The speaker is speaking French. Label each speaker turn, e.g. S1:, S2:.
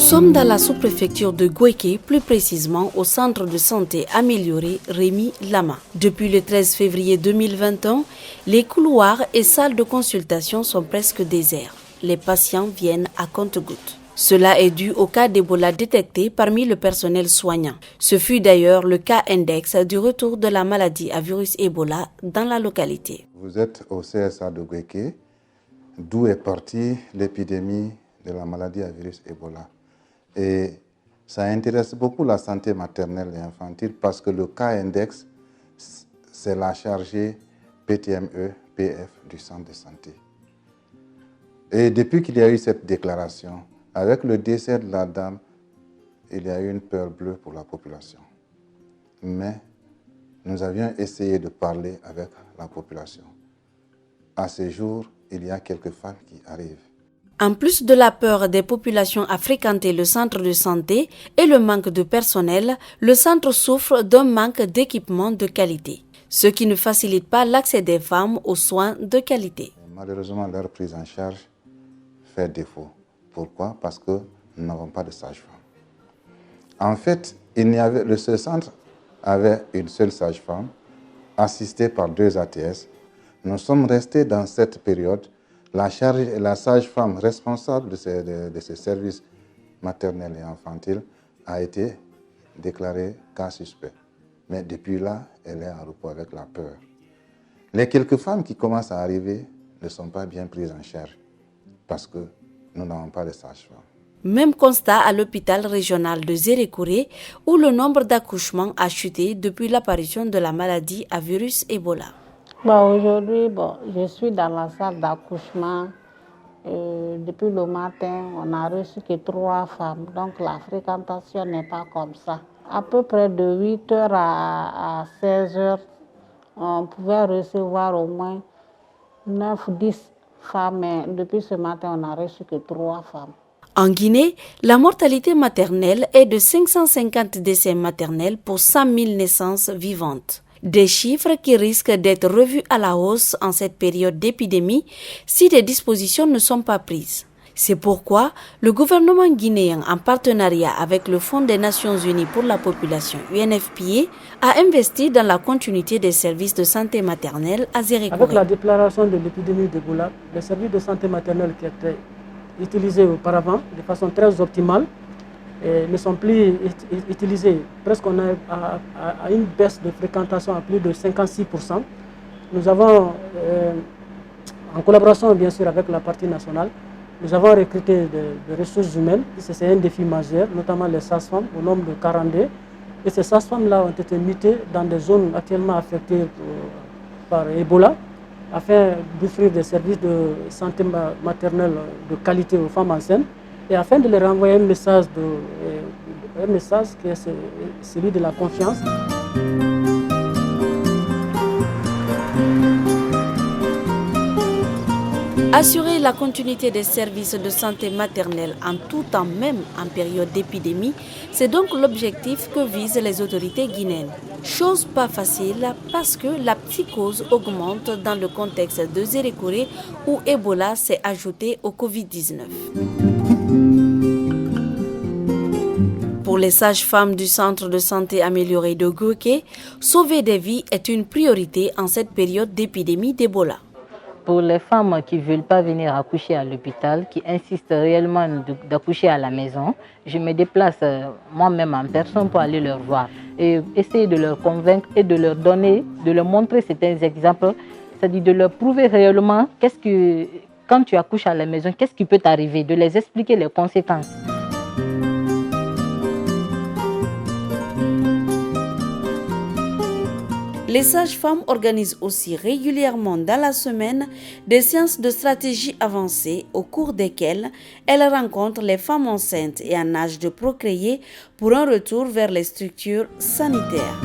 S1: sommes dans la sous-préfecture de Goéké, plus précisément au centre de santé amélioré Rémi Lama. Depuis le 13 février 2021, les couloirs et salles de consultation sont presque déserts. Les patients viennent à compte-gouttes. Cela est dû au cas d'Ebola détecté parmi le personnel soignant. Ce fut d'ailleurs le cas index du retour de la maladie à virus Ebola dans la localité.
S2: Vous êtes au CSA de Goéké, d'où est partie l'épidémie de la maladie à virus Ebola. Et ça intéresse beaucoup la santé maternelle et infantile parce que le cas index, c'est la chargée PTME-PF du centre de santé. Et depuis qu'il y a eu cette déclaration, avec le décès de la dame, il y a eu une peur bleue pour la population. Mais nous avions essayé de parler avec la population. À ce jour, il y a quelques femmes qui arrivent.
S1: En plus de la peur des populations à fréquenter le centre de santé et le manque de personnel, le centre souffre d'un manque d'équipement de qualité, ce qui ne facilite pas l'accès des femmes aux soins de qualité.
S2: Malheureusement, leur prise en charge fait défaut. Pourquoi? Parce que nous n'avons pas de sage-femme. En fait, ce centre avait une seule sage-femme, assistée par 2 ATS. Nous sommes restés dans cette période. La sage-femme responsable de ces services maternels et infantiles a été déclarée cas suspect. Mais depuis là, elle est en repos avec la peur. Les quelques femmes qui commencent à arriver ne sont pas bien prises en charge parce que nous n'avons pas de sage-femme.
S1: Même constat à l'hôpital régional de Zérékouré où le nombre d'accouchements a chuté depuis l'apparition de la maladie à virus Ebola.
S3: Aujourd'hui, je suis dans la salle d'accouchement. Depuis le matin, on n'a reçu que 3 femmes. Donc la fréquentation n'est pas comme ça. À peu près de 8 h à 16 h, on pouvait recevoir au moins 9 ou 10 femmes. Mais depuis ce matin, on n'a reçu que 3 femmes.
S1: En Guinée, la mortalité maternelle est de 550 décès maternels pour 100 000 naissances vivantes. Des chiffres qui risquent d'être revus à la hausse en cette période d'épidémie si des dispositions ne sont pas prises. C'est pourquoi le gouvernement guinéen, en partenariat avec le Fonds des Nations Unies pour la population UNFPA, a investi dans la continuité des services de santé maternelle à Zérékouré.
S4: Avec la déclaration de l'épidémie d'Ebola, les services de santé maternelle qui étaient utilisés auparavant de façon très optimale ne sont plus utilisés. Presque on a une baisse de fréquentation à plus de 56%. Nous avons, en collaboration bien sûr avec la partie nationale, nous avons recruté des ressources humaines. C'est un défi majeur, notamment les sages-femmes au nombre de 42. Et ces sages-femmes-là ont été mutées dans des zones actuellement affectées par Ebola afin d'offrir des services de santé maternelle de qualité aux femmes enceintes et afin de leur envoyer un message qui est celui de la confiance.
S1: Assurer la continuité des services de santé maternelle en tout temps, même en période d'épidémie, c'est donc l'objectif que visent les autorités guinéennes. Chose pas facile parce que la psychose augmente dans le contexte de Zérékouré où Ebola s'est ajouté au Covid-19. Pour les sages-femmes du centre de santé amélioré de Goéké, sauver des vies est une priorité en cette période d'épidémie d'Ebola.
S3: Pour les femmes qui ne veulent pas venir accoucher à l'hôpital, qui insistent réellement d'accoucher à la maison, je me déplace moi-même en personne pour aller leur voir et essayer de leur convaincre et de leur donner, de leur montrer certains exemples, c'est-à-dire de leur prouver réellement quand tu accouches à la maison, qu'est-ce qui peut t'arriver, de les expliquer les conséquences.
S1: Les sages-femmes organisent aussi régulièrement dans la semaine des séances de stratégie avancée au cours desquelles elles rencontrent les femmes enceintes et en âge de procréer pour un retour vers les structures sanitaires.